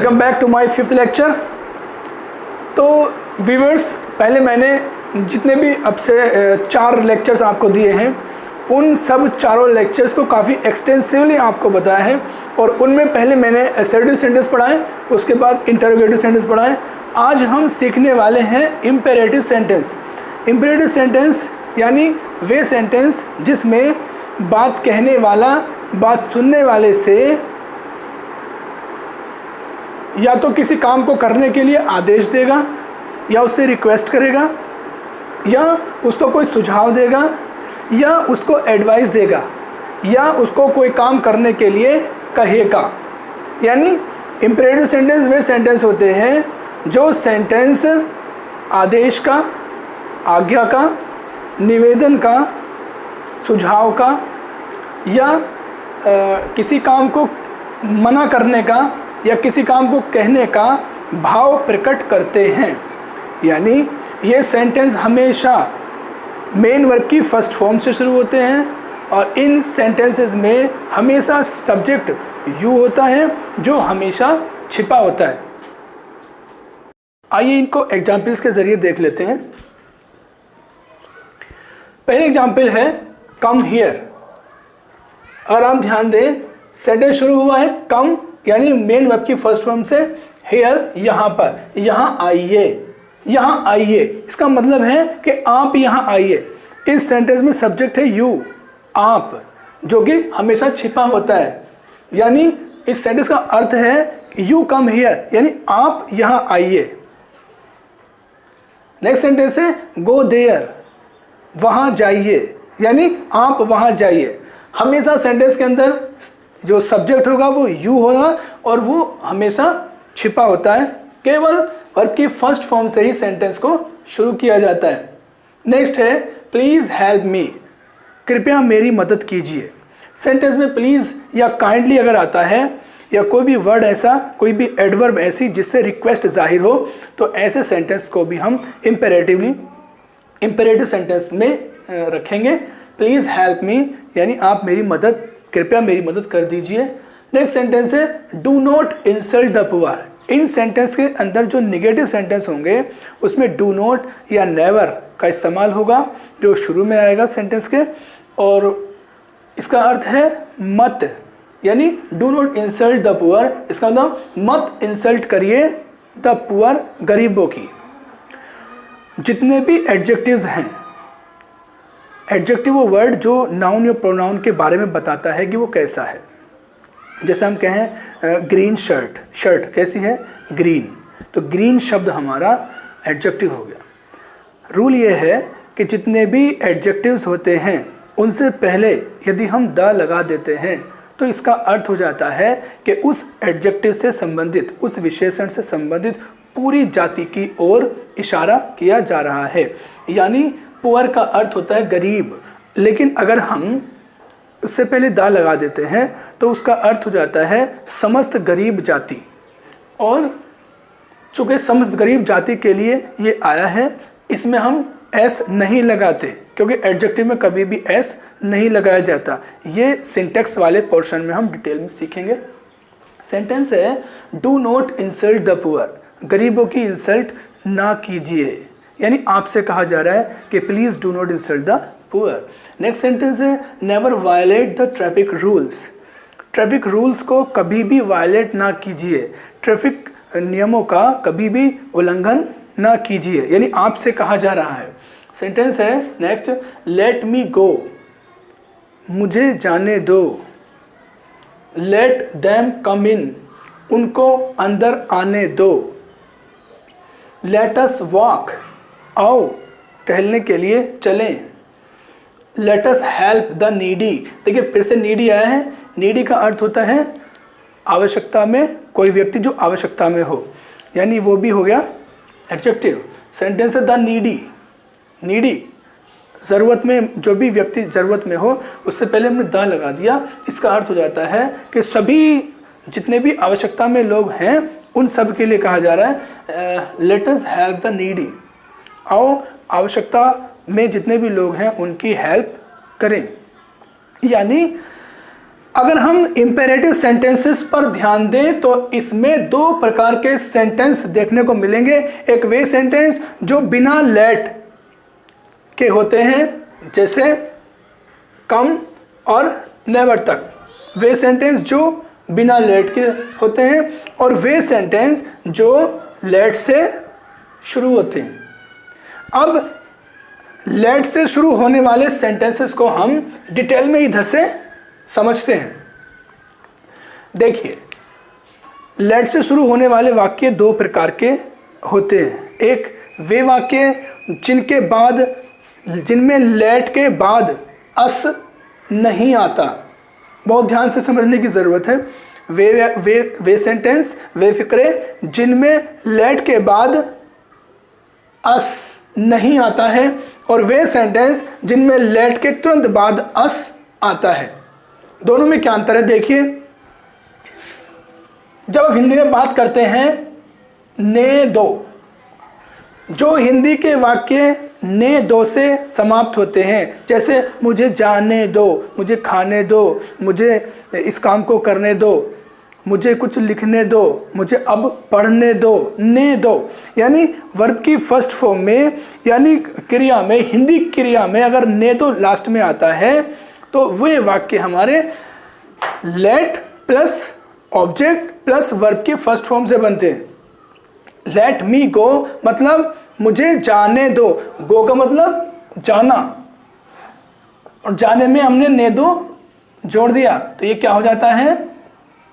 Welcome back to my fifth lecture. तो viewers, पहले मैंने जितने भी अब से 4 लेक्चर्स आपको दिए हैं उन सब चारों लेक्चर्स को काफ़ी एक्सटेंसिवली आपको बताया है और उनमें पहले मैंने असर्टिव सेंटेंस पढ़ाए, उसके बाद इंटरोगेटिव सेंटेंस पढ़ाए। आज हम सीखने वाले हैं इम्पेरेटिव सेंटेंस। इम्पेरेटिव सेंटेंस यानी वे सेंटेंस जिसमें बात कहने वाला बात सुनने वाले से या तो किसी काम को करने के लिए आदेश देगा या उससे रिक्वेस्ट करेगा या उसको कोई सुझाव देगा या उसको एडवाइस देगा या उसको कोई काम करने के लिए कहेगा। यानी इम्पेरेटिव सेंटेंस वे सेंटेंस होते हैं जो सेंटेंस आदेश का, आज्ञा का, निवेदन का, सुझाव का या किसी काम को मना करने का या किसी काम को कहने का भाव प्रकट करते हैं। यानी ये सेंटेंस हमेशा मेन वर्ब की फर्स्ट फॉर्म से शुरू होते हैं और इन सेंटेंसेस में हमेशा सब्जेक्ट यू होता है जो हमेशा छिपा होता है। आइए इनको एग्जाम्पल्स के ज़रिए देख लेते हैं। पहले एग्जाम्पल है कम हियर। अगर आप ध्यान दें, सेंटेंस शुरू हुआ है कम यानी मेन वर्ब की फर्स्ट फॉर्म से, हियर यहाँ पर, यहाँ आइए, यहाँ आइए। इसका मतलब है कि आप यहाँ आइए। इस सेंटेंस में सब्जेक्ट है यू, आप, जो कि हमेशा छिपा होता है। यानी इस सेंटेंस का अर्थ है यू कम हियर यानी आप यहाँ आइए। नेक्स्ट सेंटेंस है गो देयर, वहाँ जाइए यानी आप वहाँ जाइए। हमेशा सेंटेंस के अंदर जो सब्जेक्ट होगा वो यू होगा और वो हमेशा छिपा होता है। केवल वर्ब की फर्स्ट फॉर्म से ही सेंटेंस को शुरू किया जाता है। नेक्स्ट है प्लीज़ हेल्प मी, कृपया मेरी मदद कीजिए। सेंटेंस में प्लीज़ या काइंडली अगर आता है या कोई भी वर्ड ऐसा, कोई भी एडवर्ब ऐसी जिससे रिक्वेस्ट जाहिर हो, तो ऐसे सेंटेंस को भी हम इम्पेरेटिव सेंटेंस में रखेंगे। प्लीज़ हेल्प मी यानी आप मेरी मदद, कृपया मेरी मदद कर दीजिए। नेक्स्ट सेंटेंस है do not insult the poor. In sentence के अंदर जो निगेटिव सेंटेंस होंगे उसमें डू नॉट या नेवर का इस्तेमाल होगा जो शुरू में आएगा सेंटेंस के, और इसका अर्थ है मत, यानी do not insult the poor. इसका मतलब मत इंसल्ट करिए द पुअर, गरीबों की। जितने भी एडजेक्टिव्स हैं, एडजेक्टिव वो वर्ड जो नाउन या प्रोनाउन के बारे में बताता है कि वो कैसा है। जैसे हम कहें ग्रीन शर्ट, शर्ट कैसी है, ग्रीन, तो ग्रीन शब्द हमारा एडजेक्टिव हो गया। रूल ये है कि जितने भी एडजेक्टिव्स होते हैं उनसे पहले यदि हम द लगा देते हैं तो इसका अर्थ हो जाता है कि उस एडजेक्टिव से संबंधित, उस विशेषण से संबंधित पूरी जाति की ओर इशारा किया जा रहा है। यानी पुअर का अर्थ होता है गरीब, लेकिन अगर हम उससे पहले दा लगा देते हैं तो उसका अर्थ हो जाता है समस्त गरीब जाति। और चूँकि समस्त गरीब जाति के लिए ये आया है, इसमें हम एस नहीं लगाते क्योंकि एडजेक्टिव में कभी भी एस नहीं लगाया जाता। ये सिंटेक्स वाले पोर्शन में हम डिटेल में सीखेंगे। सेंटेंस है do not insult the poor, गरीबों की इंसल्ट ना कीजिए। यानी आपसे कहा जा रहा है कि please do not insult the poor. Next sentence है never violate the traffic rules. Traffic rules को कभी भी वायलेट ना कीजिए, ट्रैफिक नियमों का कभी भी उल्लंघन ना कीजिए, यानी आपसे कहा जा रहा है। सेंटेंस है नेक्स्ट लेट मी गो, मुझे जाने दो। लेट देम कम इन, उनको अंदर आने दो। लेट अस वॉक, आओ टहलने के लिए चलें। Let us help the needy, देखिए फिर से नीडी आया है। नीडी का अर्थ होता है आवश्यकता में, कोई व्यक्ति जो आवश्यकता में हो, यानी वो भी हो गया एडजेक्टिव। सेंटेंस है द नीडी, नीडी ज़रूरत में, जो भी व्यक्ति ज़रूरत में हो, उससे पहले हमने द लगा दिया। इसका अर्थ हो जाता है कि सभी जितने भी आवश्यकता में लोग हैं उन सब के लिए कहा जा रहा है let us help the needy, आओ आवश्यकता में जितने भी लोग हैं उनकी हेल्प करें। यानी अगर हम इंपेरेटिव सेंटेंसेस पर ध्यान दें तो इसमें दो प्रकार के सेंटेंस देखने को मिलेंगे। एक वे सेंटेंस जो बिना लेट के होते हैं, जैसे कम और नेवर तक, वे सेंटेंस जो बिना लेट के होते हैं, और वे सेंटेंस जो लेट से शुरू होते हैं। अब लेट से शुरू होने वाले सेंटेंसेस को हम डिटेल में इधर से समझते हैं। देखिए, लेट से शुरू होने वाले वाक्य दो प्रकार के होते हैं। एक वे वाक्य जिनमें लेट के बाद अस नहीं आता, बहुत ध्यान से समझने की ज़रूरत है। वे सेंटेंस, वे फिक्रे जिनमें लेट के बाद अस नहीं आता है, और वे सेंटेंस जिनमें लेट के तुरंत बाद अस आता है। दोनों में क्या अंतर है? देखिए, जब हम हिंदी में बात करते हैं ने दो, जो हिंदी के वाक्य ने दो से समाप्त होते हैं, जैसे मुझे जाने दो, मुझे खाने दो, मुझे इस काम को करने दो, मुझे कुछ लिखने दो, मुझे अब पढ़ने दो, ने दो, यानी वर्ब की फर्स्ट फॉर्म में, यानी क्रिया में, हिंदी क्रिया में अगर ने दो लास्ट में आता है तो वे वाक्य हमारे late plus object plus verb के फर्स्ट फॉर्म से बनते हैं। लेट मी गो मतलब मुझे जाने दो, गो का मतलब जाना, और जाने में हमने ने दो जोड़ दिया तो ये क्या हो जाता है?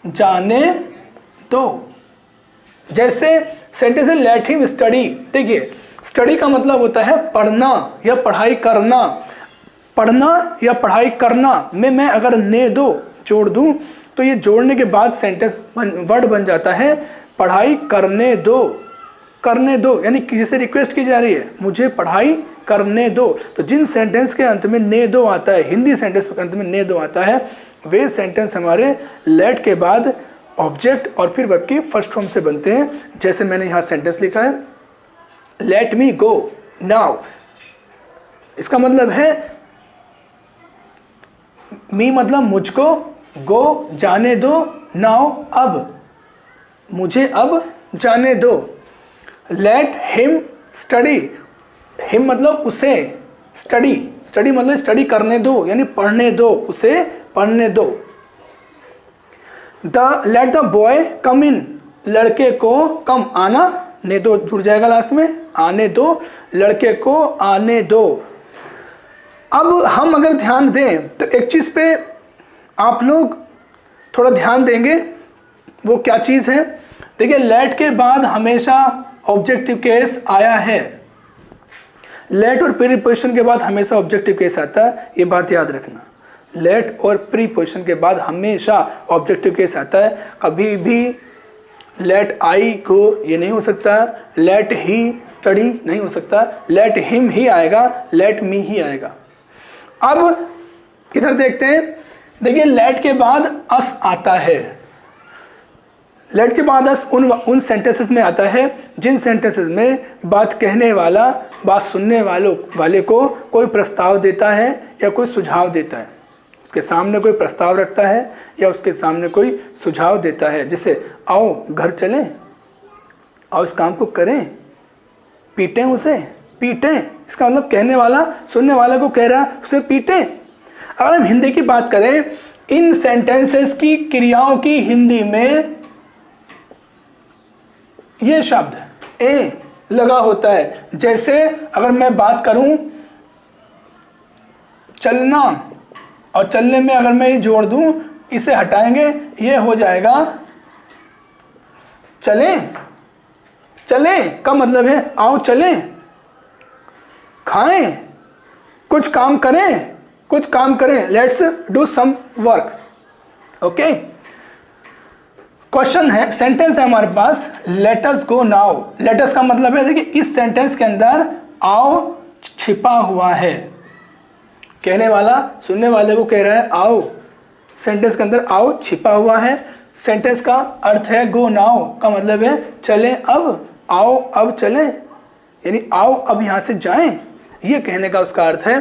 जाने दो। जैसे सेंटेंस है लेट हिम स्टडी। देखिए, स्टडी का मतलब होता है पढ़ना या पढ़ाई करना। पढ़ना या पढ़ाई करना में मैं अगर ने दो जोड़ दूं तो ये जोड़ने के बाद सेंटेंस वर्ड बन जाता है पढ़ाई करने दो। करने दो यानी किसी से रिक्वेस्ट की जा रही है, मुझे पढ़ाई करने दो। तो जिन सेंटेंस के अंत में ने दो आता है, हिंदी सेंटेंस के अंत में ने दो आता है, वे सेंटेंस हमारे लेट के बाद ऑब्जेक्ट और फिर वर्ब की फर्स्ट फॉर्म से बनते हैं। जैसे मैंने यहाँ सेंटेंस लिखा है, लेट मी गो नाउ। इसका मतलब है मी मतलब मुझको, गो जाने दो, नाउ अब मुझे अब जाने दो। लेट हिम स्टडी, हिम मतलब उसे, स्टडी, स्टडी मतलब स्टडी करने दो यानी पढ़ने दो, उसे पढ़ने दो। लेट द बॉय कम इन, लड़के को कम आना, ने दो जुड़ जाएगा लास्ट में, आने दो, लड़के को आने दो। अब हम अगर ध्यान दें तो एक चीज़ पे आप लोग थोड़ा ध्यान देंगे, वो क्या चीज़ है? देखिए, लेट के बाद हमेशा ऑब्जेक्टिव केस आया है। लेट और प्रीपोजिशन के बाद हमेशा ऑब्जेक्टिव केस आता है, ये बात याद रखना। लेट और प्रीपोजिशन के बाद हमेशा ऑब्जेक्टिव केस आता है। कभी भी लेट आई को ये नहीं हो सकता, लेट ही स्टडी नहीं हो सकता, लेट हिम ही आएगा, लेट मी ही आएगा। अब इधर देखते हैं, देखिए लेट के बाद अस आता है। लेट के बाद अस उन सेंटेंसेस में आता है जिन सेंटेंसेस में बात कहने वाला बात सुनने वाले को कोई प्रस्ताव देता है या कोई सुझाव देता है। उसके सामने कोई प्रस्ताव रखता है या उसके सामने कोई सुझाव देता है, जैसे आओ घर चलें, आओ इस काम को करें, पीटें उसे, पीटें। इसका मतलब कहने वाला सुनने वाले को कह रहा है उसे पीटें। अगर हम हिंदी की बात करें, इन सेंटेंसेस की क्रियाओं की हिंदी में ये शब्द ए लगा होता है। जैसे अगर मैं बात करूं चलना, और चलने में अगर मैं ये जोड़ दूं, इसे हटाएंगे, ये हो जाएगा चलें। चलें का मतलब है आओ चलें, खाएं, कुछ काम करें, कुछ काम करें, let's do some work. Okay, question है, सेंटेंस है हमारे पास, let us go now. Let us का मतलब है, देखिए इस सेंटेंस के अंदर आओ छिपा हुआ है। कहने वाला सुनने वाले को कह रहा है आओ, सेंटेंस के अंदर आओ छिपा हुआ है। सेंटेंस का अर्थ है गो नाउ का मतलब है चलें अब, आओ अब चलें, यानी आओ अब यहाँ से जाएं, ये कहने का उसका अर्थ है।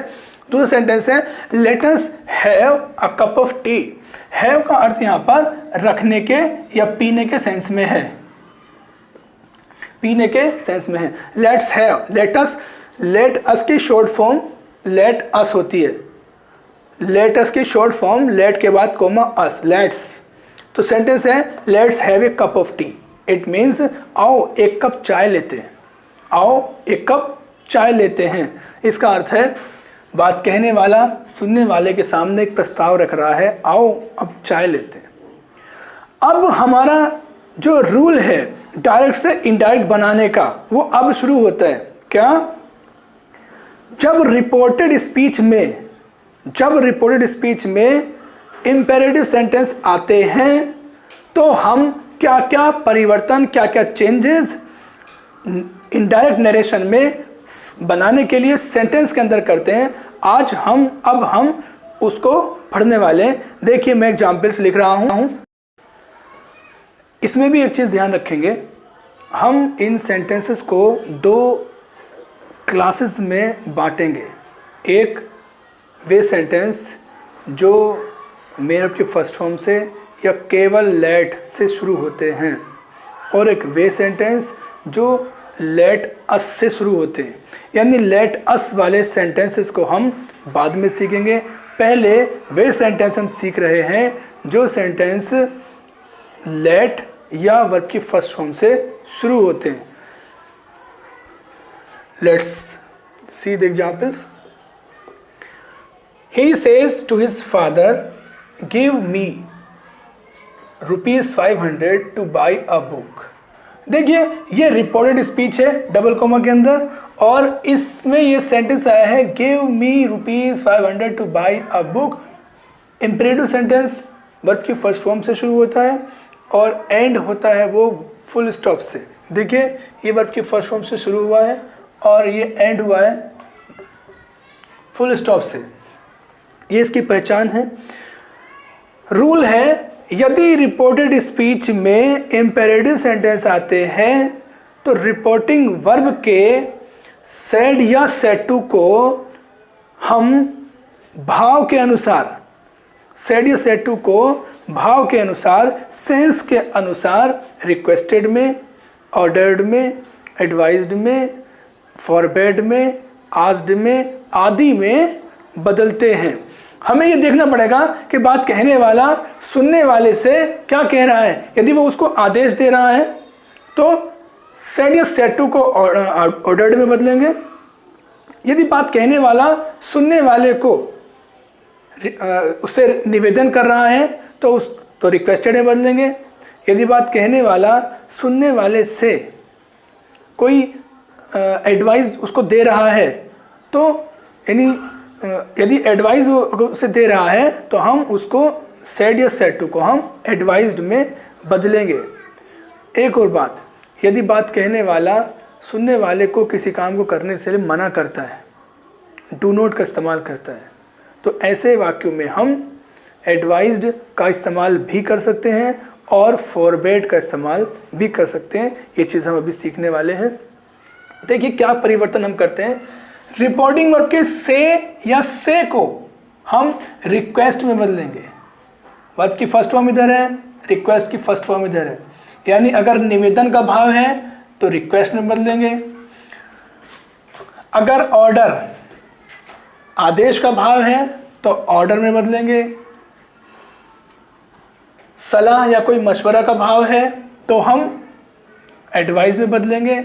दूसरा सेंटेंस है let us have a cup of T. Have का अर्थ यहाँ पर रखने के या पीने के सेंस में है, पीने के सेंस में है। लेट्स हैव, लेट अस की शॉर्ट फॉर्म लेट अस होती है। लेट अस की शॉर्ट फॉर्म लेट के बाद कोमा अस, लेट्स। तो सेंटेंस है let's have a cup of T. It means आओ एक कप चाय लेते हैं, आओ एक कप चाय लेते हैं। इसका अर्थ है बात कहने वाला सुनने वाले के सामने एक प्रस्ताव रख रहा है, आओ अब चाय लेते हैं। अब हमारा जो रूल है डायरेक्ट से इनडायरेक्ट बनाने का वो अब शुरू होता है। क्या? जब रिपोर्टेड स्पीच में इंपेरेटिव सेंटेंस आते हैं तो हम क्या क्या परिवर्तन, क्या क्या चेंजेस इनडायरेक्ट नरेशन में बनाने के लिए सेंटेंस के अंदर करते हैं। अब हम उसको पढ़ने वाले हैं। देखिए मैं एग्जाम्पल्स लिख रहा हूं। इसमें भी एक चीज़ ध्यान रखेंगे, हम इन सेंटेंसेस को दो क्लासेस में बांटेंगे। एक वे सेंटेंस जो मेन की फर्स्ट फॉर्म से या केवल लेट से शुरू होते हैं, और एक वे सेंटेंस जो लेट अस से शुरू होते हैं। यानी लेट अस वाले सेंटेंसेस को हम बाद में सीखेंगे। पहले वे सेंटेंस हम सीख रहे हैं जो सेंटेंस लेट या वर्ब की फर्स्ट फॉर्म से शुरू होते हैं। Let's see the examples. He says to his father give me ₹500 to buy a book. देखिए ये रिपोर्टेड स्पीच है डबल कोमा के अंदर, और इसमें ये सेंटेंस आया है give me ₹500 to buy a book. Imperative sentence verb की फर्स्ट फॉर्म से शुरू होता है और एंड होता है वो फुल स्टॉप से। देखिए ये वर्ब की फर्स्ट फॉर्म से शुरू हुआ है और ये एंड हुआ है फुल स्टॉप से। ये इसकी पहचान है। रूल है यदि रिपोर्टेड स्पीच में इंपेरेटिव सेंटेंस आते हैं तो रिपोर्टिंग वर्ब के सेड या सेड टू को हम भाव के अनुसार, सेड या सेड टू को भाव के अनुसार, सेंस के अनुसार रिक्वेस्टेड में, ऑर्डर्ड में, एडवाइज्ड में, फॉरबेड में, आस्क्ड में आदि में बदलते हैं। हमें ये देखना पड़ेगा कि बात कहने वाला सुनने वाले से क्या कह रहा है। यदि वो उसको आदेश दे रहा है तो सेड या सेड टू को ऑर्डर्ड में बदलेंगे। यदि बात कहने वाला सुनने वाले को उससे निवेदन कर रहा है तो रिक्वेस्टेड में बदलेंगे। यदि बात कहने वाला सुनने वाले से कोई एडवाइस उसको दे रहा है तो यानी यदि एडवाइस उसे दे रहा है तो हम उसको सेड या सेड टू को हम एडवाइज्ड में बदलेंगे। एक और बात, यदि बात कहने वाला सुनने वाले को किसी काम को करने से मना करता है, डू नॉट का इस्तेमाल करता है, तो ऐसे वाक्यों में हम एडवाइज्ड का इस्तेमाल भी कर सकते हैं और फॉरबेड का इस्तेमाल भी कर सकते हैं। ये चीज़ हम अभी सीखने वाले हैं। देखिए क्या परिवर्तन हम करते हैं। रिपोर्टिंग वर्ब के से या से को हम रिक्वेस्ट में बदलेंगे। वर्ब की फर्स्ट फॉर्म इधर है, रिक्वेस्ट की फर्स्ट फॉर्म इधर है। यानी अगर निवेदन का भाव है तो रिक्वेस्ट में बदलेंगे। अगर ऑर्डर आदेश का भाव है तो ऑर्डर में बदलेंगे। सलाह या कोई मशवरा का भाव है तो हम एडवाइस में बदलेंगे।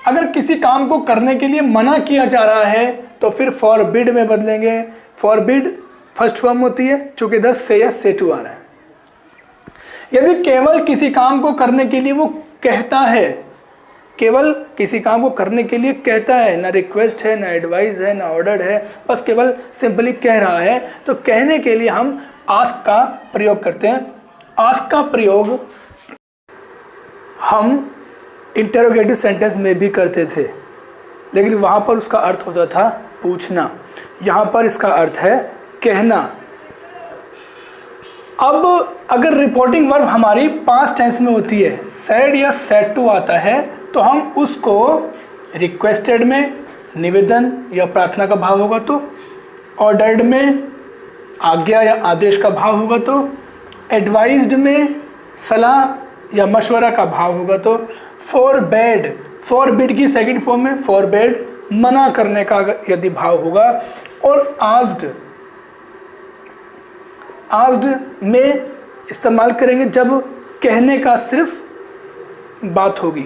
अगर किसी काम को करने के लिए मना किया जा रहा है तो फिर फॉरबिड में बदलेंगे। फॉरबिड फर्स्ट फॉर्म होती है, चूंकि 10 से या से टू आ रहा है। यदि केवल किसी काम को करने के लिए वो कहता है, केवल किसी काम को करने के लिए कहता है, ना रिक्वेस्ट है, ना एडवाइस है, ना ऑर्डर है, बस केवल सिंपली कह रहा है, तो कहने के लिए हम आस्क का प्रयोग करते हैं। आस्क का प्रयोग हम इंटरोगेटिव सेंटेंस में भी करते थे, लेकिन वहाँ पर उसका अर्थ होता था पूछना। यहाँ पर इसका अर्थ है कहना। अब अगर रिपोर्टिंग वर्ब हमारी पास्ट टेंस में होती है, सेड या सेड टू आता है, तो हम उसको रिक्वेस्टेड में, निवेदन या प्रार्थना का भाव होगा तो, ऑर्डर्ड में आज्ञा या आदेश का भाव होगा तो, एडवाइज्ड में सलाह या मशवरा का भाव होगा तो, फॉरबेड, फॉरबिड की सेकंड फॉर्म में फॉरबेड मना करने का यदि भाव होगा, और आस्क्ड, आस्क्ड में इस्तेमाल करेंगे जब कहने का सिर्फ बात होगी,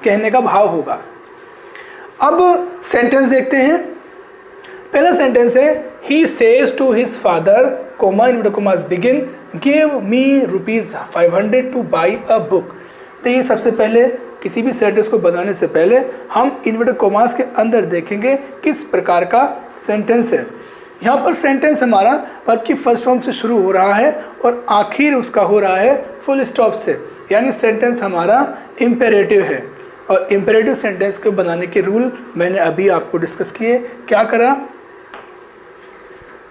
कहने का भाव होगा। अब सेंटेंस देखते हैं। पहला सेंटेंस है he says to his father comma inverted commas begin give me ₹500 to buy a book. तो ये सबसे पहले किसी भी सेंटेंस को बनाने से पहले हम इनवर्टेड कॉमास के अंदर देखेंगे किस प्रकार का सेंटेंस है। यहाँ पर सेंटेंस हमारा वर्ब की फर्स्ट फॉर्म से शुरू हो रहा है और आखिर उसका हो रहा है फुल स्टॉप से, यानी सेंटेंस हमारा इम्पेरेटिव है। और इम्पेरेटिव सेंटेंस को बनाने के रूल मैंने अभी आपको डिस्कस किए। क्या करा,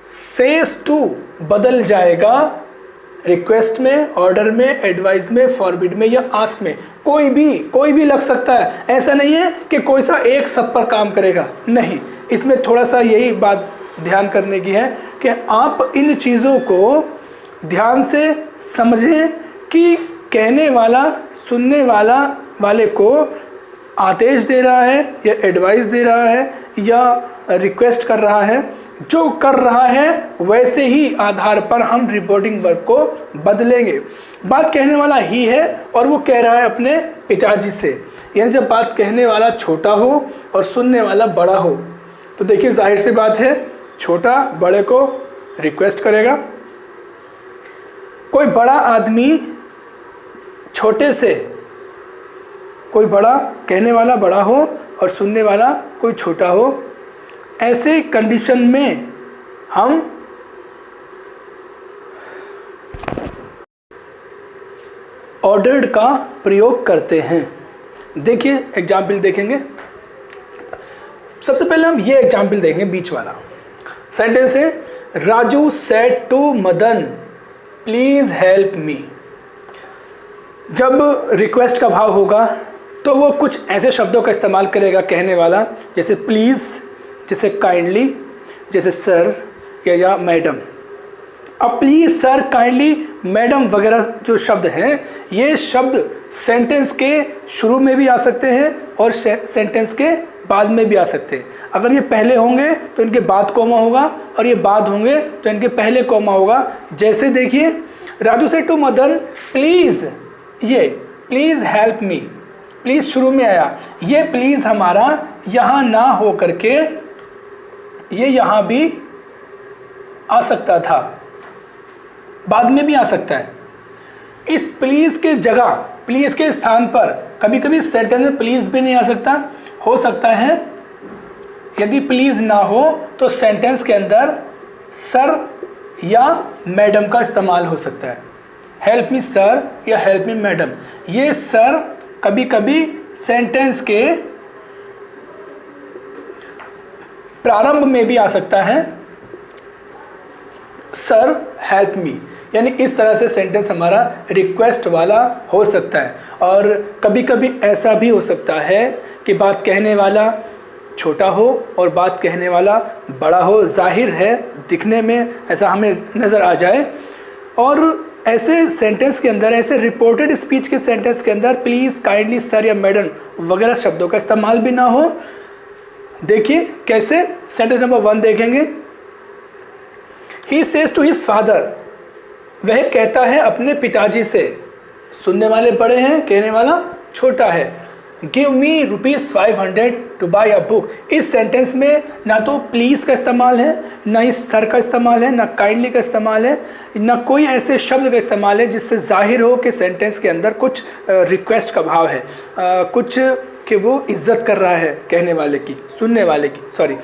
सेज टू बदल जाएगा रिक्वेस्ट में, ऑर्डर में, एडवाइस में, फॉरबिड में या आस्क में। कोई भी लग सकता है, ऐसा नहीं है कि कोई सा एक सब पर काम करेगा, नहीं। इसमें थोड़ा सा यही बात ध्यान करने की है कि आप इन चीज़ों को ध्यान से समझें कि कहने वाला सुनने वाले को आदेश दे रहा है या एडवाइस दे रहा है या रिक्वेस्ट कर रहा है। जो कर रहा है वैसे ही आधार पर हम रिपोर्टिंग वर्ब को बदलेंगे। बात कहने वाला ही है और वो कह रहा है अपने पिताजी से, यानी जब बात कहने वाला छोटा हो और सुनने वाला बड़ा हो तो देखिए जाहिर सी बात है छोटा बड़े को रिक्वेस्ट करेगा। कोई बड़ा आदमी छोटे से, कोई बड़ा कहने वाला बड़ा हो और सुनने वाला कोई छोटा हो, ऐसे कंडीशन में हम ऑर्डर्ड का प्रयोग करते हैं। देखिए एग्जाम्पल देखेंगे। सबसे पहले हम ये एग्जाम्पल देखेंगे, बीच वाला सेंटेंस है Raju said to Madan please help me. जब रिक्वेस्ट का भाव होगा तो वो कुछ ऐसे शब्दों का इस्तेमाल करेगा कहने वाला, जैसे प्लीज़, जैसे काइंडली, जैसे सर या मैडम। अब प्लीज़, सर, काइंडली, मैडम वगैरह जो शब्द हैं, ये शब्द सेंटेंस के शुरू में भी आ सकते हैं और सेंटेंस के बाद में भी आ सकते हैं। अगर ये पहले होंगे तो इनके बाद कोमा होगा और ये बाद होंगे तो इनके पहले कोमा होगा। जैसे देखिए राजू से टू मदन प्लीज़, ये प्लीज़ हेल्प मी, प्लीज़ शुरू में आया। ये प्लीज़ हमारा यहाँ ना हो करके ये यहाँ भी आ सकता था, बाद में भी आ सकता है। इस प्लीज़ के जगह, प्लीज़ के स्थान पर कभी कभी सेंटेंस में प्लीज़ भी नहीं आ सकता। हो सकता है यदि प्लीज़ ना हो तो सेंटेंस के अंदर सर या मैडम का इस्तेमाल हो सकता है। हेल्प मी सर या हेल्प मी मैडम। ये सर कभी कभी सेंटेंस के प्रारंभ में भी आ सकता है, सर हेल्प मी, यानी इस तरह से सेंटेंस हमारा रिक्वेस्ट वाला हो सकता है। और कभी कभी ऐसा भी हो सकता है कि बात कहने वाला छोटा हो और बात कहने वाला बड़ा हो। जाहिर है दिखने में ऐसा हमें नज़र आ जाए। और ऐसे सेंटेंस के अंदर, ऐसे रिपोर्टेड स्पीच के सेंटेंस के अंदर प्लीज़, काइंडली, सर या मैडम वगैरह शब्दों का इस्तेमाल भी ना हो। देखिए कैसे, सेंटेंस नंबर 1 देखेंगे। He says to his father, वह कहता है अपने पिताजी से। सुनने वाले बड़े हैं, कहने वाला छोटा है। Give me ₹500 to buy a book. इस सेंटेंस में ना तो प्लीज़ का इस्तेमाल है, ना ही सर का इस्तेमाल है, ना काइंडली का इस्तेमाल है, ना कोई ऐसे शब्द का इस्तेमाल है जिससे जाहिर हो कि सेंटेंस के अंदर कुछ रिक्वेस्ट का भाव है, कुछ कि वो इज्जत कर रहा है कहने वाले की, सुनने वाले की, सॉरी।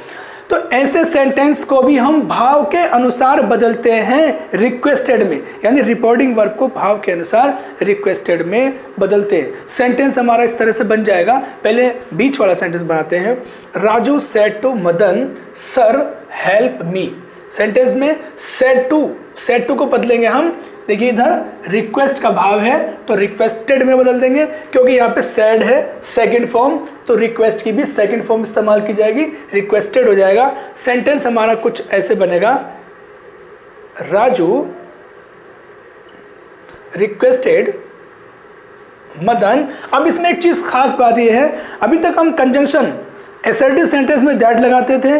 तो ऐसे सेंटेंस को भी हम भाव के अनुसार बदलते हैं रिक्वेस्टेड में, यानी रिपोर्टिंग वर्ब को भाव के अनुसार रिक्वेस्टेड में बदलते हैं। सेंटेंस हमारा इस तरह से बन जाएगा। पहले बीच वाला सेंटेंस बनाते हैं। Raju said to Madan sir help me. Sentence में सेड टू को बदलेंगे हम, देखिए इधर रिक्वेस्ट का भाव है तो रिक्वेस्टेड में बदल देंगे, क्योंकि यहाँ पे सेड है सेकंड फॉर्म, तो रिक्वेस्ट की भी सेकंड फॉर्म इस्तेमाल की जाएगी, रिक्वेस्टेड हो जाएगा। सेंटेंस हमारा कुछ ऐसे बनेगा, राजू रिक्वेस्टेड मदन। अब इसमें एक चीज खास बात यह है, अभी तक हम कंजंक्शन असर्टिव सेंटेंस में दैट लगाते थे,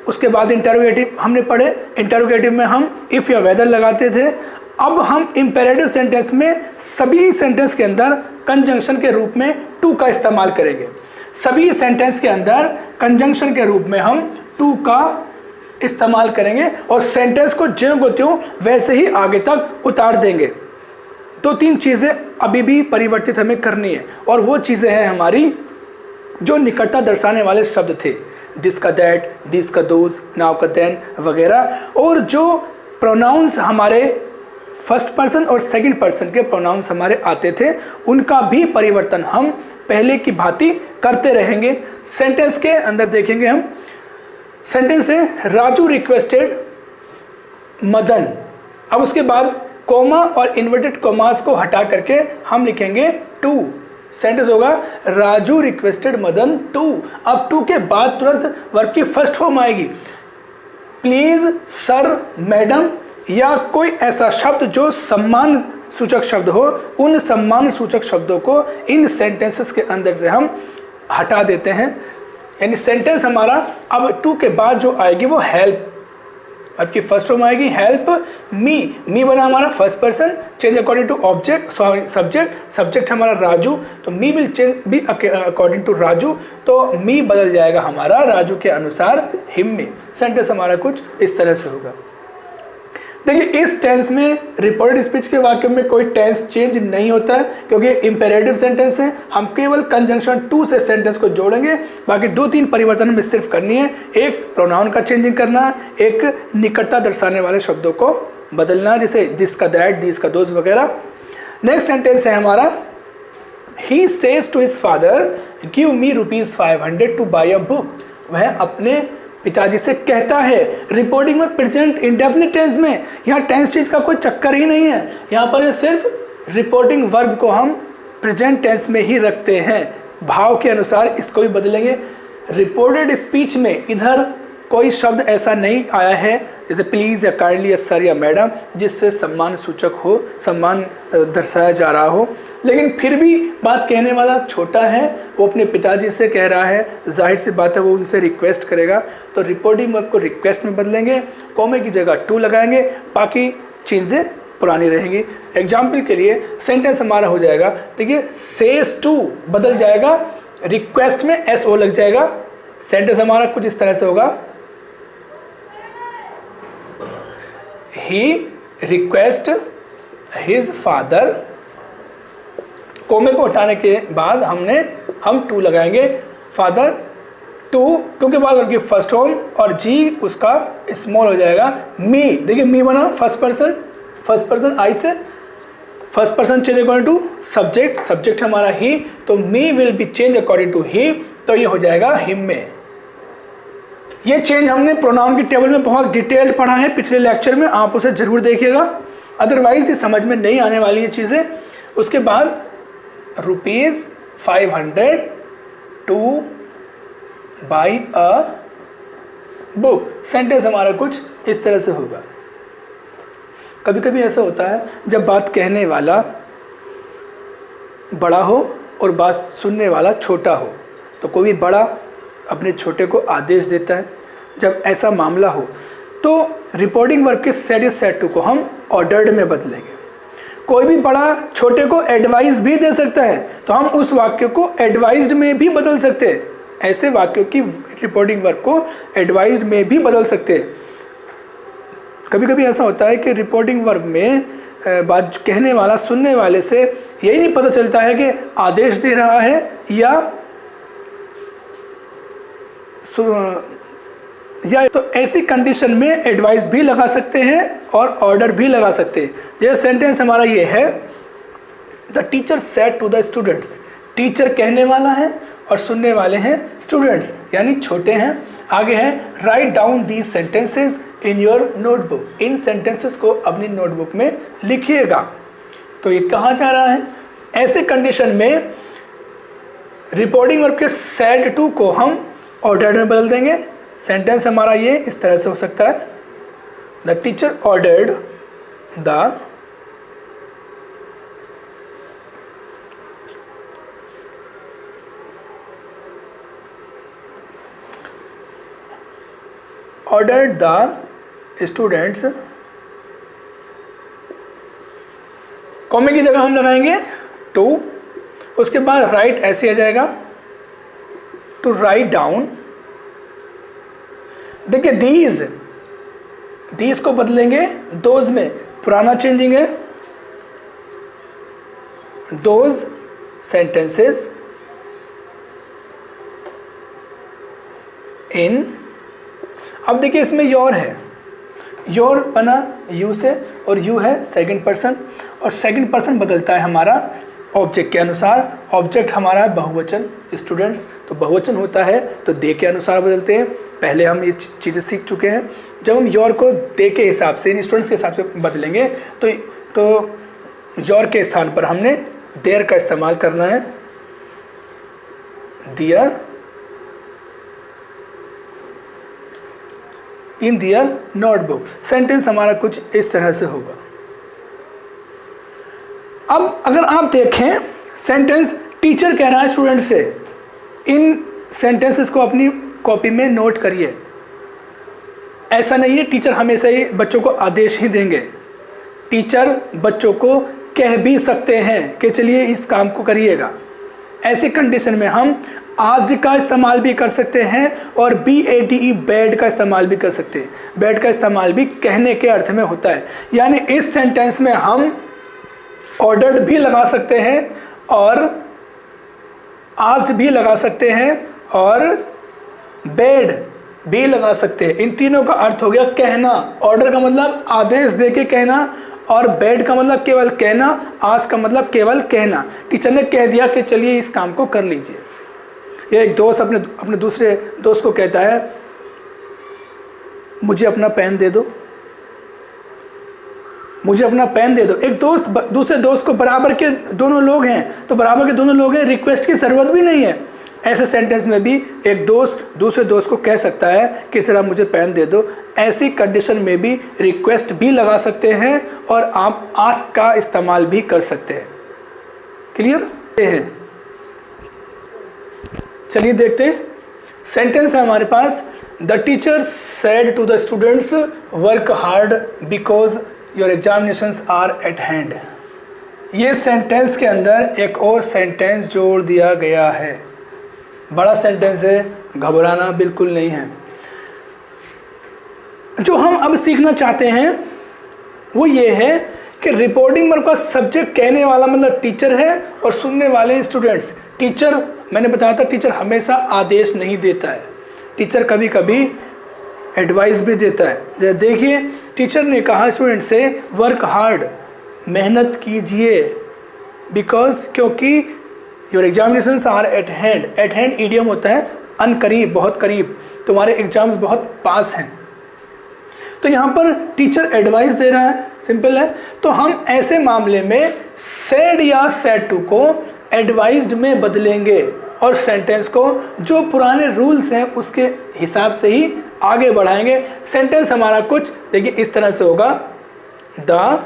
उसके बाद इंटरोगेटिव हमने पढ़े, इंटरोगेटिव में हम इफ या वेदर लगाते थे। अब हम इंपेरेटिव सेंटेंस में सभी सेंटेंस के अंदर कंजंक्शन के रूप में टू का इस्तेमाल करेंगे। सभी सेंटेंस के अंदर कंजंक्शन के रूप में हम टू का इस्तेमाल करेंगे और सेंटेंस को ज्यों को त्यों वैसे ही आगे तक उतार देंगे। 2-3 चीज़ें अभी भी परिवर्तित हमें करनी है, और वो चीज़ें हैं हमारी जो निकटता दर्शाने वाले शब्द थे, दिस का दैट, दिस का दोज, नाउ का देन वगैरह, और जो प्रोनाउंस हमारे फर्स्ट पर्सन और सेकंड पर्सन के प्रोनाउंस हमारे आते थे, उनका भी परिवर्तन हम पहले की भांति करते रहेंगे। सेंटेंस के अंदर देखेंगे हम, सेंटेंस है राजू रिक्वेस्टेड मदन। अब उसके बाद कोमा और इन्वर्टेड कोमास को हटा करके हम लिखेंगे टू। सेंटेंस होगा राजू रिक्वेस्टेड मदन टू। अब टू के बाद तुरंत वर्ब की फर्स्ट फॉर्म आएगी, प्लीज, सर, मैडम, या कोई ऐसा शब्द जो सम्मान सूचक शब्द हो, उन सम्मान सूचक शब्दों को इन सेंटेंसेस के अंदर से हम हटा देते हैं। यानी सेंटेंस हमारा अब टू के बाद जो आएगी वो हेल्प, अब की फर्स्ट फॉर्म आएगी हेल्प मी बना हमारा first person, change according to object, sorry subject हमारा राजू, तो me will change be according to Raju, तो मी बदल जाएगा हमारा राजू के अनुसार हिम में। सेंटेंस हमारा कुछ इस तरह से होगा। देखिए इस टेंस में रिपोर्टेड स्पीच के वाक्य में कोई टेंस चेंज नहीं होता है, क्योंकि इंपेरेटिव सेंटेंस है, हम केवल कंजंक्शन टू से सेंटेंस को जोड़ेंगे। बाकी 2-3 परिवर्तन हमें सिर्फ करनी है, एक प्रोनाउन का चेंजिंग करना, एक निकटता दर्शाने वाले शब्दों को बदलना, जैसे दिस का दैट, दिस का दोज वगैरह। नेक्स्ट सेंटेंस है हमारा, he says to his father give me ₹500 to buy a book. वह अपने पिताजी से कहता है, रिपोर्टिंग में प्रेजेंट इंडेफिनिट टेंस में, यहाँ टेंस चेंज का कोई चक्कर ही नहीं है, यहाँ पर सिर्फ रिपोर्टिंग वर्ब को हम प्रेजेंट टेंस में ही रखते हैं, भाव के अनुसार इसको भी बदलेंगे। रिपोर्टेड स्पीच में इधर कोई शब्द ऐसा नहीं आया है जैसे प्लीज़ या काइंडली या सर या मैडम, जिससे सम्मान सूचक हो, सम्मान दर्शाया जा रहा हो, लेकिन फिर भी बात कहने वाला छोटा है, वो अपने पिताजी से कह रहा है, जाहिर सी बात है वो उनसे रिक्वेस्ट करेगा, तो रिपोर्टिंग वर्ब को रिक्वेस्ट में बदलेंगे, कॉमे की जगह टू लगाएंगे, बाकी चीज़ें पुरानी रहेंगी। एग्जाम्पल के लिए सेंटेंस हमारा हो जाएगा, देखिए सेज टू बदल जाएगा, रिक्वेस्ट में SO लग जाएगा। सेंटेंस हमारा कुछ इस तरह से होगा, he request his father, कोमे को हटाने के बाद हम टू लगाएंगे, फादर टू के बाद उनकी फर्स्ट फॉर्म और जी उसका स्मॉल हो जाएगा। मी, देखिए मी बना फर्स्ट पर्सन आई से, first person change according to subject हमारा ही, तो me will be change according to he, तो ये हो जाएगा हिम में। ये चेंज हमने प्रोनाउन की टेबल में बहुत डिटेल्ड पढ़ा है पिछले लेक्चर में, आप उसे जरूर देखिएगा, अदरवाइज ये समझ में नहीं आने वाली ये चीज़ें। उसके बाद ₹500 to buy a book, sentence हमारा कुछ इस तरह से होगा। कभी कभी ऐसा होता है जब बात कहने वाला बड़ा हो और बात सुनने वाला छोटा हो, तो कोई भी बड़ा अपने छोटे को आदेश देता है। जब ऐसा मामला हो तो रिपोर्टिंग वर्ब के सेड या सेड टू को हम ऑर्डर्ड में बदलेंगे। कोई भी बड़ा छोटे को एडवाइस भी दे सकता है, तो हम उस वाक्य को एडवाइज्ड में भी बदल सकते हैं। ऐसे वाक्यों की रिपोर्टिंग वर्ब को एडवाइज्ड में भी बदल सकते हैं। कभी कभी ऐसा होता है कि रिपोर्टिंग वर्ब में बात कहने वाला सुनने वाले से यही नहीं पता चलता है कि आदेश दे रहा है या तो ऐसी कंडीशन में एडवाइस भी लगा सकते हैं और ऑर्डर भी लगा सकते हैं। जैसे सेंटेंस हमारा ये है, the teacher said to the students, teacher कहने वाला है और सुनने वाले हैं स्टूडेंट्स यानी छोटे हैं। आगे है write down these sentences in your notebook, in sentences को अपनी नोटबुक में लिखिएगा। तो ये कहा जा रहा है, ऐसे कंडीशन में रिपोर्टिंग वर्ब के सेड टू को हम ऑर्डर्ड में बदल देंगे। सेंटेंस हमारा ये इस तरह से हो सकता है, the teacher ordered the students, comma की जगह हम लगाएंगे टू, उसके बाद राइट ऐसे आ जाएगा, टू राइट डाउन। देखिए दीज को बदलेंगे दोज में, पुराना चेंजिंग है, दोज सेंटेंसेस इन। अब देखिए इसमें योर है, योर बना यू से और यू है सेकंड पर्सन, और सेकंड पर्सन बदलता है हमारा ऑब्जेक्ट के अनुसार। ऑब्जेक्ट हमारा है बहुवचन स्टूडेंट्स, तो बहुवचन होता है तो दे के अनुसार बदलते हैं। पहले हम ये चीज़ें सीख चुके हैं। जब हम योर को दे के हिसाब से, इन स्टूडेंट्स के हिसाब से बदलेंगे तो योर के स्थान पर हमने देयर का इस्तेमाल करना है, दियर इन दियर नोटबुक। सेंटेंस हमारा कुछ इस तरह से होगा। अब अगर आप देखें सेंटेंस टीचर कह रहा है स्टूडेंट से, इन सेंटेंसेस को अपनी कॉपी में नोट करिए। ऐसा नहीं है टीचर हमेशा ही बच्चों को आदेश ही देंगे, टीचर बच्चों को कह भी सकते हैं कि चलिए इस काम को करिएगा। ऐसी कंडीशन में हम आस्क्ड का इस्तेमाल भी कर सकते हैं और BADE बेड का इस्तेमाल भी कर सकते हैं। बेड का इस्तेमाल भी कहने के अर्थ में होता है, यानी इस सेंटेंस में हम ऑर्डर्ड भी लगा सकते हैं और आस्क्ड भी लगा सकते हैं और बेड भी लगा सकते हैं। इन तीनों का अर्थ हो गया कहना। ऑर्डर का मतलब आदेश दे के कहना, और बेड का मतलब केवल कहना, आस्क का मतलब केवल कहना। टीचर ने कह दिया कि चलिए इस काम को कर लीजिए। ये एक दोस्त अपने दूसरे दोस्त को कहता है, मुझे अपना पेन दे दो, मुझे अपना पेन दे दो। एक दोस्त दूसरे दोस्त को, बराबर के दोनों लोग हैं तो बराबर के दोनों लोग हैं, रिक्वेस्ट की ज़रूरत भी नहीं है। ऐसे सेंटेंस में भी एक दोस्त दूसरे दोस्त को कह सकता है कि जरा मुझे पेन दे दो। ऐसी कंडीशन में भी रिक्वेस्ट भी लगा सकते हैं और आप आस्क का इस्तेमाल भी कर सकते हैं। क्लियर है? चलिए देखते हैं। सेंटेंस है हमारे पास, the teacher said to the students work hard because your examinations are at hand. ये सेंटेंस के अंदर एक और सेंटेंस जोड़ दिया गया है। बड़ा सेंटेंस है, घबराना बिल्कुल नहीं है। जो हम अब सीखना चाहते हैं वो ये है कि रिपोर्टिंग वर्ब का सब्जेक्ट कहने वाला मतलब टीचर है और सुनने वाले स्टूडेंट्स। टीचर, मैंने बताया था टीचर हमेशा आदेश नहीं देता है, टीचर कभी कभी एडवाइस भी देता है। जैसे देखिए टीचर ने कहा स्टूडेंट से वर्क हार्ड, मेहनत कीजिए, बिकॉज क्योंकि your examinations are at hand. At hand idiom होता है अनकरीब, बहुत करीब, तुम्हारे एग्जाम्स बहुत पास हैं। तो यहाँ पर टीचर एडवाइस दे रहा है, सिंपल है। तो हम ऐसे मामले में सेड या सेड टू को एडवाइज्ड में बदलेंगे और सेंटेंस को जो पुराने रूल्स हैं उसके हिसाब से ही आगे बढ़ाएंगे। सेंटेंस हमारा कुछ देखिए इस तरह से होगा, द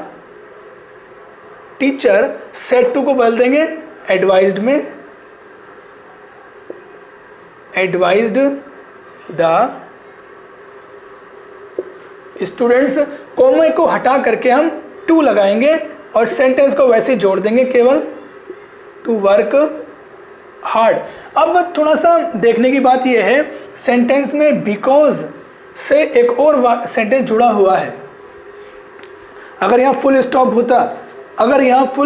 टीचर सेड टू को बदल देंगे एडवाइज्ड में, एडवाइज्ड द स्टूडेंट्स। कॉमा को हटा करके हम टू लगाएंगे और सेंटेंस को वैसे जोड़ देंगे केवल, टू वर्क हार्ड। अब थोड़ा सा देखने की बात यह है, सेंटेंस में बिकॉज से एक और सेंटेंस जुड़ा हुआ है। अगर यहाँ फुल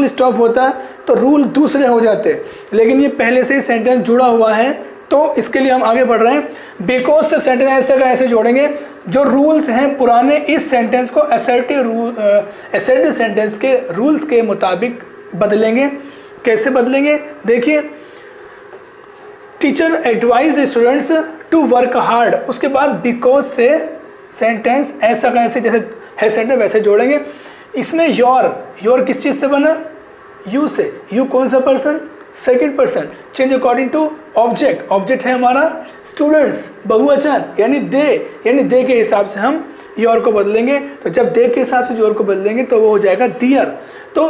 स्टॉप होता तो रूल दूसरे हो जाते, लेकिन ये पहले से ही सेंटेंस जुड़ा हुआ है तो इसके लिए हम आगे बढ़ रहे हैं। बिकॉज से सेंटेंस ऐसे का ऐसे जोड़ेंगे, जो रूल्स हैं पुराने इस सेंटेंस को असर्टिव सेंटेंस के रूल्स के मुताबिक बदलेंगे। कैसे बदलेंगे देखिए, teacher advise the students to work hard, उसके बाद बिकॉज से सेंटेंस ऐसा कैसे जैसे है सेंटेंस वैसे जोड़ेंगे। इसमें योर किस चीज़ से बना, यू से, यू कौन सा person, second person, change according to object, object है हमारा स्टूडेंट्स, बहुवचन यानी दे के हिसाब से हम योर को बदलेंगे। तो जब दे के हिसाब से योर को बदलेंगे तो वो हो जाएगा दियर। तो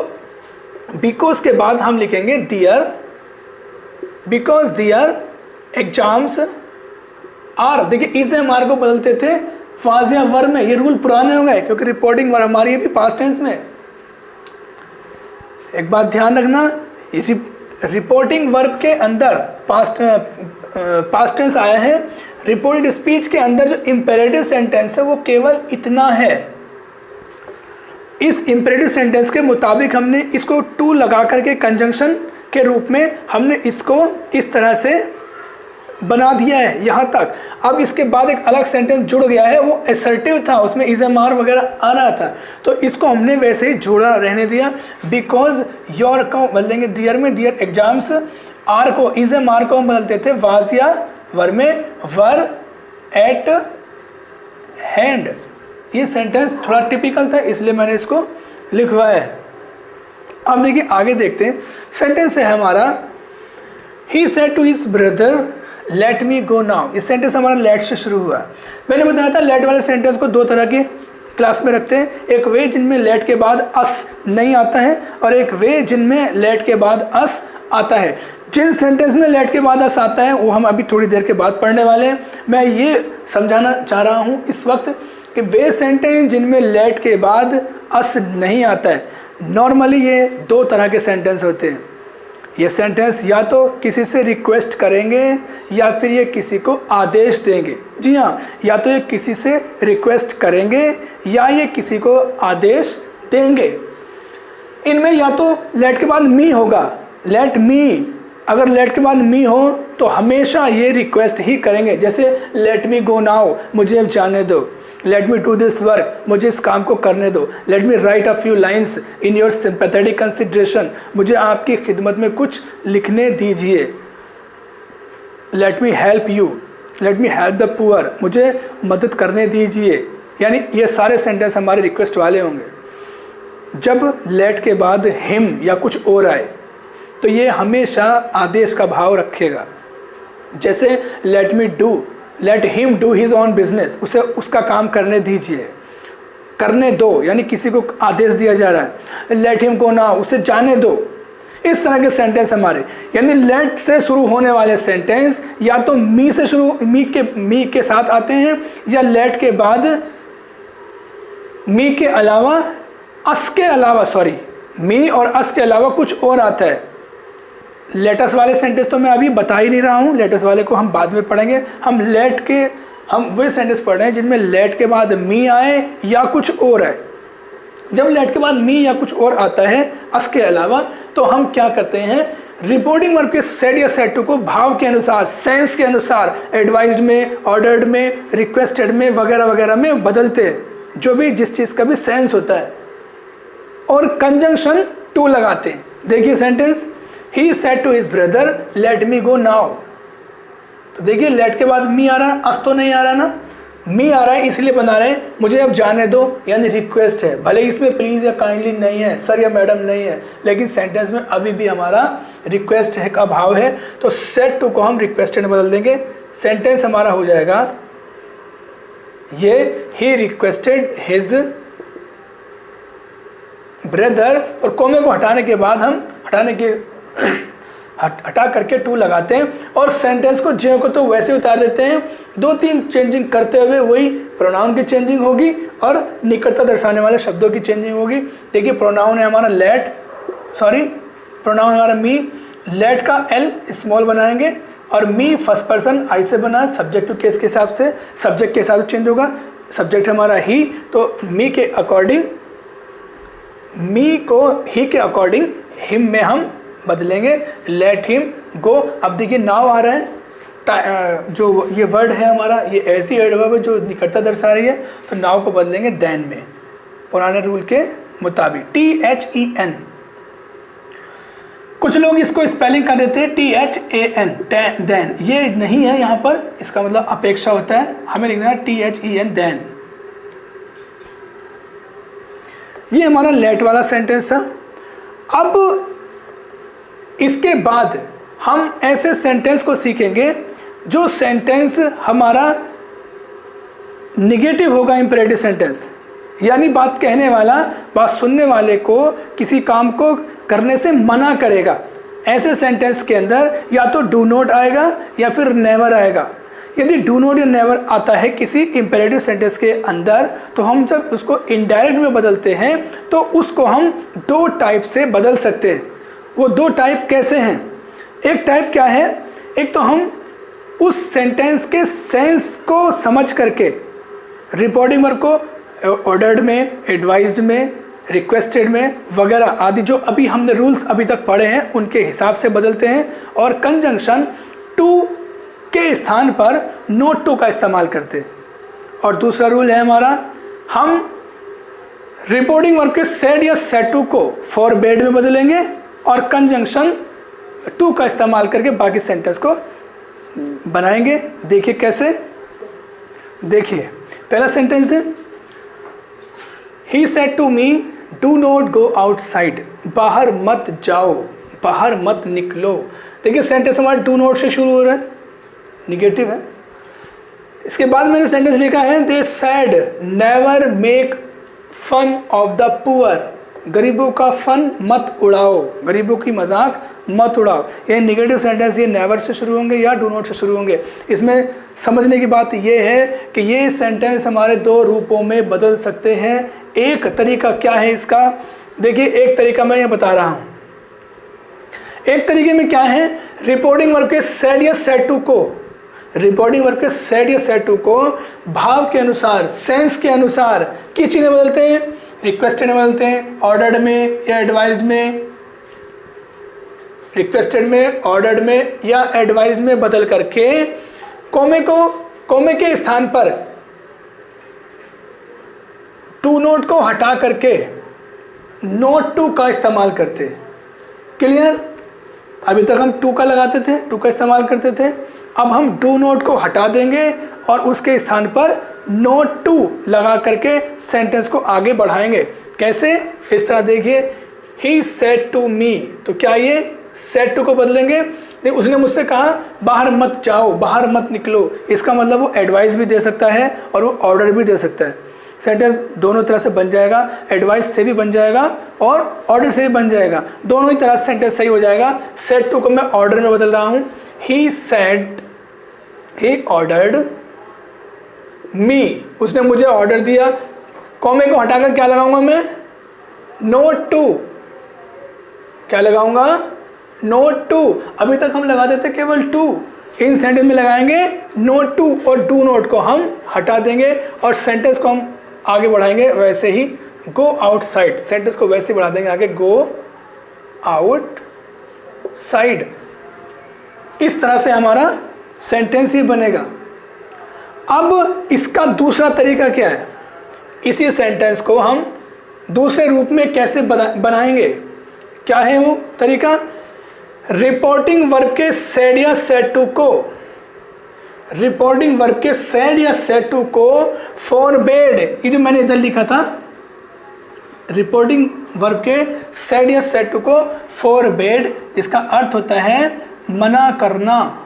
बिकॉज के बाद हम लिखेंगे दियर, बिकॉज दियर एग्जाम्स आर। देखिए इज एम आर को बदलते थे वाज या वर में, ये रूल पुराने हो गए क्योंकि रिपोर्टिंग वर हमारी अभी पास्ट टेंस में। एक बात ध्यान रखना, रिपोर्टिंग वर्ब के अंदर पास्ट टेंस आया है, रिपोर्टेड स्पीच के अंदर जो इंपेरेटिव सेंटेंस है वो केवल इतना है। इस इंपेरेटिव सेंटेंस के मुताबिक हमने इसको टू लगा करके कंजंक्शन के रूप में हमने इसको इस तरह से बना दिया है यहाँ तक। अब इसके बाद एक अलग सेंटेंस जुड़ गया है, वो असर्टिव था, उसमें इज एम आर वगैरह आ रहा था, तो इसको हमने वैसे ही जोड़ा रहने दिया। बिकॉज योर को बदलेंगे दियर में, दियर एग्जाम्स, आर को इज एम आर को हम बदलते थे वाज या वर में, वर एट हैंड। ये सेंटेंस थोड़ा टिपिकल था इसलिए मैंने इसको लिखवाया है। अब देखिए आगे देखते हैं, सेंटेंस है हमारा he said to his brother let me go now. इस सेंटेंस हमारा लेट से शुरू हुआ। मैंने बताया था लेट वाले सेंटेंस को दो तरह के क्लास में रखते हैं, एक वे जिनमें लेट के बाद अस नहीं आता है और एक वे जिनमें लेट के बाद अस आता है। जिन सेंटेंस में लेट के बाद अस आता है वो हम अभी थोड़ी देर के बाद पढ़ने वाले हैं। मैं ये समझाना चाह रहा हूँ इस वक्त कि वे सेंटेंस जिनमें लेट के बाद अस नहीं आता है, नॉर्मली ये दो तरह के सेंटेंस होते हैं। ये सेंटेंस या तो किसी से रिक्वेस्ट करेंगे या फिर ये किसी को आदेश देंगे। जी हाँ, या तो ये किसी से रिक्वेस्ट करेंगे या ये किसी को आदेश देंगे। इनमें या तो लेट के बाद मी होगा, लेट मी, अगर लेट के बाद मी हो तो हमेशा ये रिक्वेस्ट ही करेंगे, जैसे लेट मी गो नाउ, मुझे अब जाने दो, let me do this work, मुझे इस काम को करने दो, let me right a few lines in your sympathetic consideration, मुझे आपकी खिदमत में कुछ लिखने दीजिए, let me help you, let me help the poor, मुझे मदद करने दीजिए। यानी ये सारे सेंटेंस हमारे रिक्वेस्ट वाले होंगे। जब लेट के बाद हिम या कुछ और आए तो ये हमेशा आदेश का भाव रखेगा। जैसे let me do, let him do his on business, उसे उसका काम करने दीजिए, करने दो, यानी किसी को आदेश दिया जा रहा है। लेट हिम गो नाउ, उसे जाने दो। इस तरह के सेंटेंस हमारे, यानी लेट से शुरू होने वाले सेंटेंस या तो मी से शुरू, मी के साथ आते हैं, या लेट के बाद मी के अलावा अस के अलावा, सॉरी, मी और अस के अलावा कुछ और आता है। लेटस वाले सेंटेंस तो मैं अभी बता ही नहीं रहा हूँ, लेटस वाले को हम बाद में पढ़ेंगे। हम वही सेंटेंस पढ़ रहे हैं जिनमें लेट के बाद मी आए या कुछ और आए। जब लेट के बाद मी या कुछ और आता है अस के अलावा, तो हम क्या करते हैं, रिपोर्टिंग वर्ब के सेड या सेड टू को भाव के अनुसार, सेंस के अनुसार, एडवाइज्ड में, ऑर्डर्ड में, रिक्वेस्टेड में वगैरह वगैरह में बदलते हैं, जो भी जिस चीज़ का भी सेंस होता है, और कंजंक्शन टू लगाते हैं। देखिए sentence, he said to his brother let me go now. तो देखिए लेट के बाद मी आ रहा है, अस तो नहीं आ रहा ना, मी आ रहा है इसलिए बना रहे हैं मुझे अब जाने दो, यानी रिक्वेस्ट है। भले इसमें प्लीज या काइंडली नहीं है, सर या मैडम नहीं है, लेकिन सेंटेंस में अभी भी हमारा रिक्वेस्ट है का भाव है, तो सेड टू को हम रिक्वेस्टेड बदल देंगे। सेंटेंस हमारा हो जाएगा ये, ही रिक्वेस्टेड हिज ब्रदर, और कोमे को हटाने के बाद हम हटा करके टू लगाते हैं और सेंटेंस को ज्यों को तो वैसे उतार देते हैं। दो तीन चेंजिंग करते हुए वही प्रोनाउन की चेंजिंग होगी और निकटता दर्शाने वाले शब्दों की चेंजिंग होगी। देखिए प्रोनाउन है हमारा लेट, सॉरी प्रोनाउन हमारा मी, लेट का एल स्मॉल बनाएंगे और मी फर्स्ट पर्सन आई से बना, सब्जेक्ट टू केस के हिसाब से, सब्जेक्ट के हिसाब से चेंज होगा। सब्जेक्ट हमारा ही, तो मी के अकॉर्डिंग, मी को ही के अकॉर्डिंग हिम में हम बदलेंगे, लेट हिम गो। अब देखिए नाउ आ रहा है, जो ये वर्ड है हमारा, ये ऐसी एडवर्ब है जो निकटता दर्शा रही है, तो नाउ को बदलेंगे देन में, पुराने रूल के मुताबिक, THEN। कुछ लोग इसको स्पेलिंग कर देते हैं THAN, देन। ये नहीं है यहाँ पर, इसका मतलब अपेक्षा होता है, हमें लिखना है THEN, देन। ये हमारा लेट वाला सेंटेंस था। अब इसके बाद हम ऐसे सेंटेंस को सीखेंगे जो सेंटेंस हमारा निगेटिव होगा, इंपेरेटिव सेंटेंस, यानी बात कहने वाला बात सुनने वाले को किसी काम को करने से मना करेगा। ऐसे सेंटेंस के अंदर या तो डू नॉट आएगा या फिर नेवर आएगा। यदि डू नॉट या नेवर आता है किसी इंपेरेटिव सेंटेंस के अंदर, तो हम जब उसको इनडायरेक्ट में बदलते हैं तो उसको हम दो टाइप से बदल सकते हैं। वो दो टाइप कैसे हैं? एक टाइप क्या है, एक तो हम उस सेंटेंस के सेंस को समझ करके रिपोर्टिंग वर्ब को ऑर्डर्ड में, एडवाइज्ड में, रिक्वेस्टेड में वगैरह आदि जो अभी हमने रूल्स अभी तक पढ़े हैं उनके हिसाब से बदलते हैं, और कंजंक्शन टू के स्थान पर नॉट टू का इस्तेमाल करते हैं। और दूसरा रूल है हमारा, हम रिपोर्टिंग वर्ब के सेड या सेड टू को फॉरबेड में बदलेंगे और कंजंक्शन टू का इस्तेमाल करके बाकी सेंटेंस को बनाएंगे। देखिए कैसे, देखिए पहला सेंटेंस है, he said to me do not go outside, बाहर मत जाओ, बाहर मत निकलो। देखिए सेंटेंस हमारा डू नॉट से शुरू हो रहा है, निगेटिव है। इसके बाद मैंने सेंटेंस लिखा है, they said never make fun of the poor, गरीबों का फन मत उड़ाओ, गरीबों की मजाक मत उड़ाओ। ये निगेटिव सेंटेंस ये नेवर से शुरू होंगे या डू नॉट से शुरू होंगे। इसमें समझने की बात ये है कि ये सेंटेंस हमारे दो रूपों में बदल सकते हैं। एक तरीका क्या है इसका, देखिए एक तरीका मैं ये बता रहा हूँ। एक तरीके में क्या है, रिपोर्टिंग वर्ब के सेड या सेड टू को, रिपोर्टिंग वर्ब के सेड या सेड टू को भाव के अनुसार, सेंस के अनुसार किस चीज़ में बदलते हैं, रिक्वेस्टेड में बदलते हैं, ऑर्डर्ड में या एडवाइज्ड में, रिक्वेस्टेड में, ऑर्डर्ड में या एडवाइज्ड में बदल करके कोमे के स्थान पर टू नोट को हटा करके नोट टू का इस्तेमाल करते। क्लियर? अभी तक हम टू का लगाते थे, टू का इस्तेमाल करते थे, अब हम डू नोट को हटा देंगे और उसके स्थान पर नोट टू लगा करके सेंटेंस को आगे बढ़ाएंगे। कैसे? इस तरह देखिए, ही सेड टू मी, तो क्या ये सेड टू को बदलेंगे, नहीं, उसने मुझसे कहा बाहर मत जाओ, बाहर मत निकलो। इसका मतलब वो एडवाइस भी दे सकता है और वो ऑर्डर भी दे सकता है। सेंटेंस दोनों तरह से बन जाएगा, एडवाइस से भी बन जाएगा और ऑर्डर से भी बन जाएगा, दोनों ही तरह से सेंटेंस सही हो जाएगा। सेड टू को मैं ऑर्डर में बदल रहा हूँ, ही सेड, ही ऑर्डर्ड मी, उसने मुझे ऑर्डर दिया। कॉमे को हटाकर क्या लगाऊंगा मैं, नोट टू, क्या लगाऊंगा, नोट टू। अभी तक हम लगा देते केवल टू, इन सेंटेंस में लगाएंगे नोट टू और डू नोट को हम हटा देंगे और सेंटेंस को हम आगे बढ़ाएंगे। वैसे ही गो आउटसाइड, सेंटेंस को वैसे ही बढ़ा देंगे आगे, गो आउट साइड। इस तरह से हमारा सेंटेंस ही बनेगा। अब इसका दूसरा तरीका क्या है, इसी सेंटेंस को हम दूसरे रूप में कैसे बनाएंगे, क्या है वो तरीका, रिपोर्टिंग वर्ब के सेड या सेड टू को, रिपोर्टिंग वर्ब के सेड या सेड टू को फॉरबेड, ये जो मैंने इधर लिखा था, रिपोर्टिंग वर्ब के सेड या सेड टू को फॉरबेड, इसका अर्थ होता है मना करना।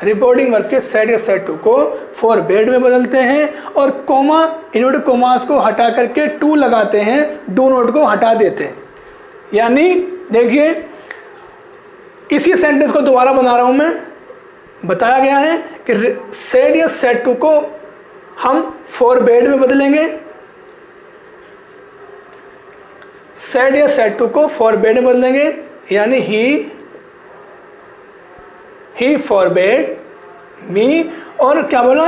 रिपोर्टिंग वर्ब के सेड या सेड टू को फॉरबेड में बदलते हैं और कोमा, इन्वर्टेड कोमास को हटा करके टू लगाते हैं, डू नोट को हटा देते हैं। यानी देखिए, इसी सेंटेंस को दोबारा बना रहा हूं मैं। बताया गया है कि सेड या सेड टू को हम फॉरबेड में बदलेंगे, सेड या सेड टू को फॉरबेड में बदलेंगे, यानी ही फॉरबेड मी, और क्या बोला,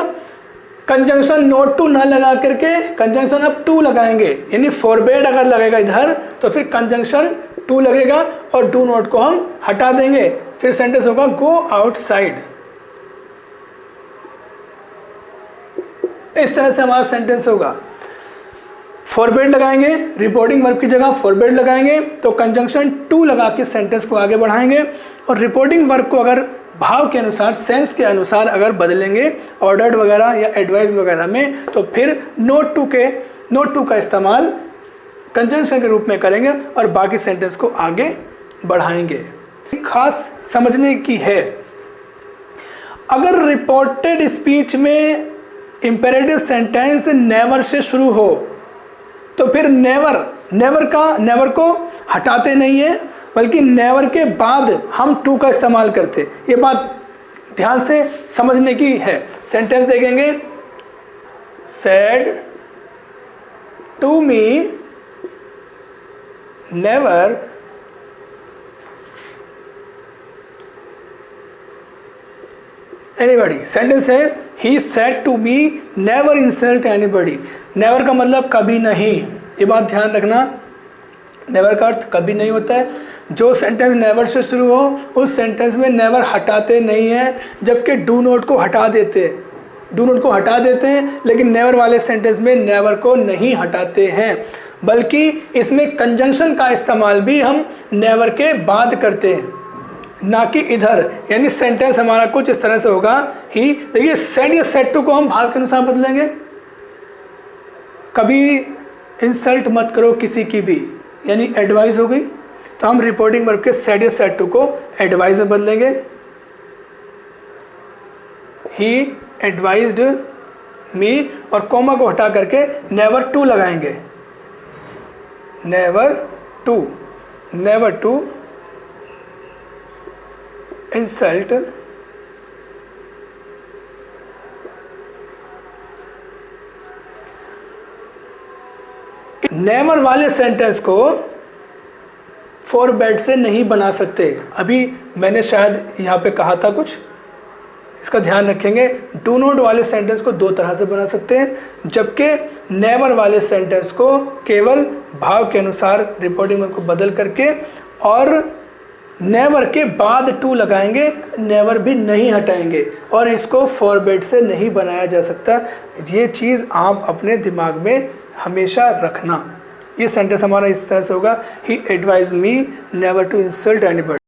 कंजंक्शन नोट टू ना लगा करके कंजंक्शन अब टू लगाएंगे, यानी फॉरबेड अगर लगेगा इधर तो फिर कंजंक्शन टू लगेगा और डू नोट को हम हटा देंगे, फिर सेंटेंस होगा गो आउटसाइड। इस तरह से हमारा सेंटेंस होगा। फॉरबिड लगाएंगे, रिपोर्टिंग वर्ब की जगह फॉरबिड लगाएंगे, तो कंजंक्शन टू लगा के सेंटेंस को आगे बढ़ाएंगे। और रिपोर्टिंग वर्ब को अगर भाव के अनुसार, सेंस के अनुसार अगर बदलेंगे ऑर्डर्ड वगैरह या एडवाइस वगैरह में, तो फिर नोट टू का इस्तेमाल कंजंक्शन के रूप में करेंगे और बाकी सेंटेंस को आगे बढ़ाएंगे। खास समझने की है, अगर रिपोर्टेड स्पीच में इंपेरेटिव सेंटेंस नेवर से शुरू हो तो फिर नेवर को हटाते नहीं है, बल्कि नेवर के बाद हम टू का इस्तेमाल करते। ये बात ध्यान से समझने की है। सेंटेंस देखेंगे, said to me never anybody. Sentence है, he said to me never insult anybody. Never का मतलब कभी नहीं, ये बात ध्यान रखना। नेवर का अर्थ कभी नहीं होता है। जो सेंटेंस नेवर से शुरू हो उस सेंटेंस में नेवर हटाते नहीं है, जबकि डू नॉट को हटा देते हैं, लेकिन नेवर वाले सेंटेंस में नेवर को नहीं हटाते हैं, बल्कि इसमें कंजंक्शन का इस्तेमाल भी हम नेवर के बाद करते हैं, ना कि इधर। यानी सेंटेंस हमारा कुछ इस तरह से होगा, ही देखिए सेड या सेड टू को हम भाव के अनुसार बदलेंगे। कभी इंसल्ट मत करो किसी की भी, यानी एडवाइस हो गई, तो हम रिपोर्टिंग वर्ब के सेड या सेड टू को एडवाइस में बदलेंगे। ही एडवाइज्ड मी और कोमा को हटा करके नेवर टू लगाएंगे। नेवर टू इंसल्ट नेवर वाले सेंटेंस को फॉरबिड से नहीं बना सकते। अभी मैंने शायद यहाँ पे कहा था कुछ, इसका ध्यान रखेंगे। डू नॉट वाले सेंटेंस को दो तरह से बना सकते हैं, जबकि नेवर वाले सेंटेंस को केवल भाव के अनुसार रिपोर्टिंग वर्ब को बदल करके और नेवर के बाद टू लगाएंगे, नेवर भी नहीं हटाएंगे, और इसको फॉरबिड से नहीं बनाया जा सकता। ये चीज़ आप अपने दिमाग में हमेशा रखना। ये सेंटेंस हमारा इस तरह से होगा, he advise me never to insult anybody.